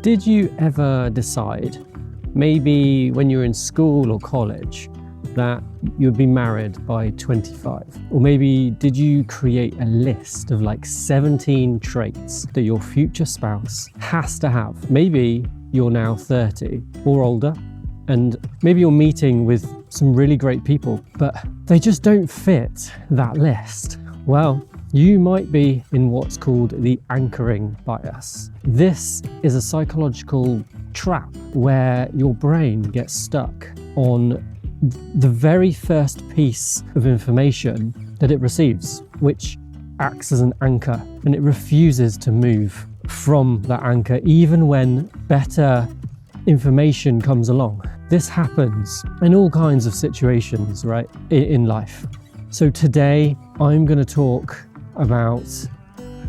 Did you ever decide, maybe when you were in school or college, that you'd be married by 25? Or maybe did you create a list of like 17 traits that your future spouse has to have? Maybe you're now 30 or older, and maybe you're meeting with some really great people, but they just don't fit that list. Well, you might be in what's called the anchoring bias. This is a psychological trap where your brain gets stuck on the very first piece of information that it receives, which acts as an anchor, and it refuses to move from that anchor even when better information comes along. This happens in all kinds of situations, right, in life. So today I'm going to talk about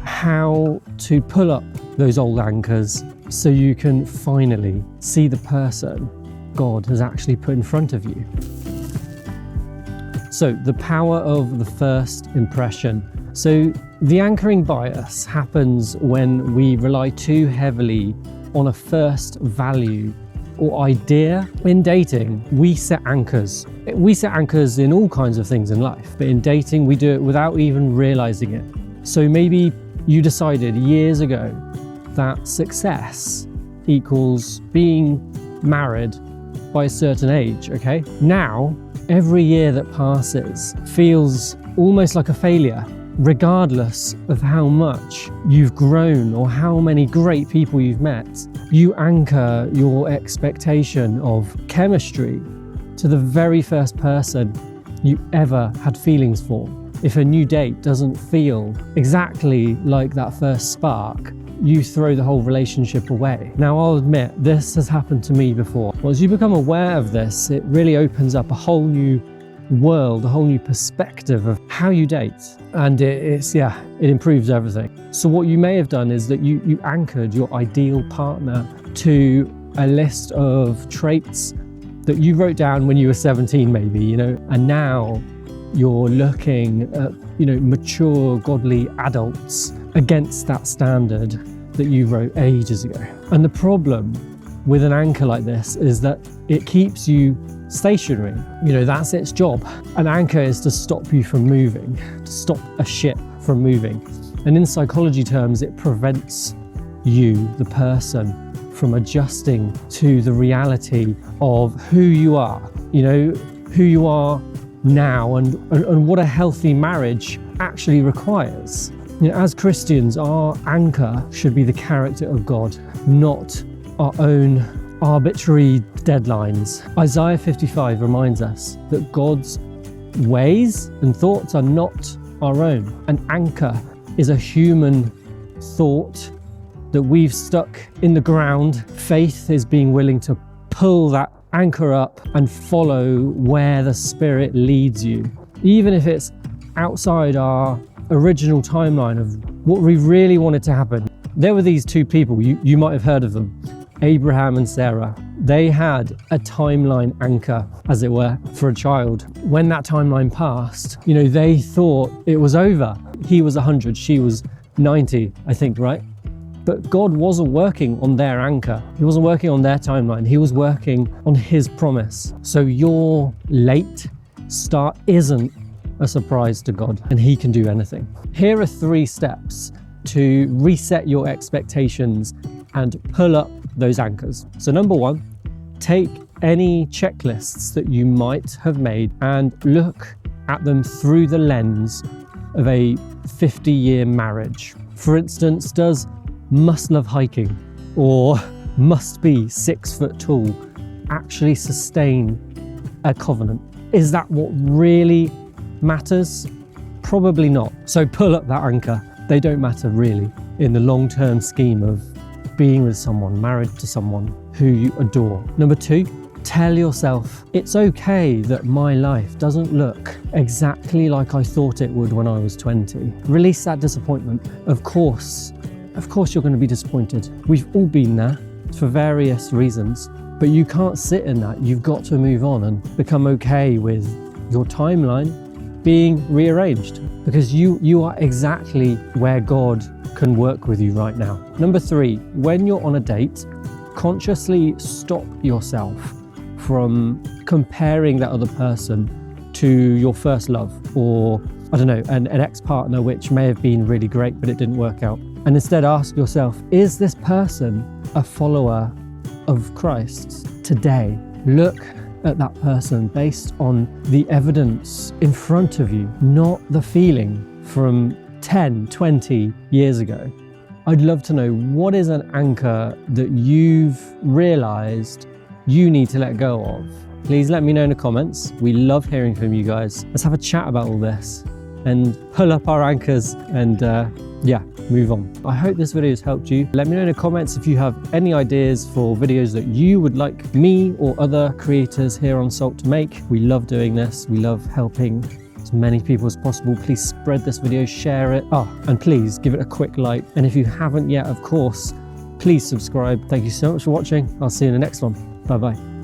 how to pull up those old anchors so you can finally see the person God has actually put in front of you. So the power of the first impression. So the anchoring bias happens when we rely too heavily on a first value or idea. In dating, we set anchors. We set anchors in all kinds of things in life, but in dating, we do it without even realizing it. So maybe you decided years ago that success equals being married by a certain age, okay? Now, every year that passes feels almost like a failure, regardless of how much you've grown or how many great people you've met. You anchor your expectation of chemistry to the very first person you ever had feelings for. If a new date doesn't feel exactly like that first spark, you throw the whole relationship away. Now, I'll admit, this has happened to me before. Well, as you become aware of this, it really opens up a whole new world, a whole new perspective of how you date. And it improves everything. So what you may have done is that you anchored your ideal partner to a list of traits that you wrote down when you were 17 maybe, and now you're looking at, mature, godly adults against that standard that you wrote ages ago. And the problem with an anchor like this is that it keeps you stationary. That's its job. An anchor is to stop you from moving, to stop a ship from moving. And in psychology terms, it prevents you, the person, from adjusting to the reality of who you are, who you are now and what a healthy marriage actually requires. As Christians, our anchor should be the character of God, not our own arbitrary deadlines. Isaiah 55 reminds us that God's ways and thoughts are not our own. An anchor is a human thought that we've stuck in the ground. Faith is being willing to pull that anchor up and follow where the Spirit leads you, even if it's outside our original timeline of what we really wanted to happen. There were these two people, you might have heard of them, Abraham and Sarah. They had a timeline anchor, as it were, for a child. When that timeline passed, they thought it was over. He was 100, she was 90, I think, right? But God wasn't working on their anchor. He wasn't working on their timeline. He was working on His promise. So your late start isn't a surprise to God, and He can do anything. Here are 3 steps to reset your expectations and pull up those anchors. So number 1, take any checklists that you might have made and look at them through the lens of a 50-year marriage. For instance, does must love hiking or must be 6 foot tall actually sustain a covenant? Is that what really matters? Probably not. So pull up that anchor. They don't matter really in the long-term scheme of being with someone, married to someone who you adore. Number 2, tell yourself, it's okay that my life doesn't look exactly like I thought it would when I was 20. Release that disappointment. Of course you're going to be disappointed. We've all been there for various reasons, but you can't sit in that. You've got to move on and become okay with your timeline being rearranged, because you are exactly where God can work with you right now. Number 3, when you're on a date, consciously stop yourself from comparing that other person to your first love, or I don't know, an ex-partner which may have been really great but it didn't work out. And instead ask yourself, is this person a follower of Christ today? Look at that person based on the evidence in front of you, not the feeling from 10, 20 years ago. I'd love to know, what is an anchor that you've realized you need to let go of? Please let me know in the comments. We love hearing from you guys. Let's have a chat about all this and pull up our anchors and move on. I hope this video has helped you. Let me know in the comments if you have any ideas for videos that you would like me or other creators here on Salt to make. We love doing this. We love helping as many people as possible. Please spread this video, share it. And please give it a quick like. And if you haven't yet, of course, please subscribe. Thank you so much for watching. I'll see you in the next one. Bye-bye.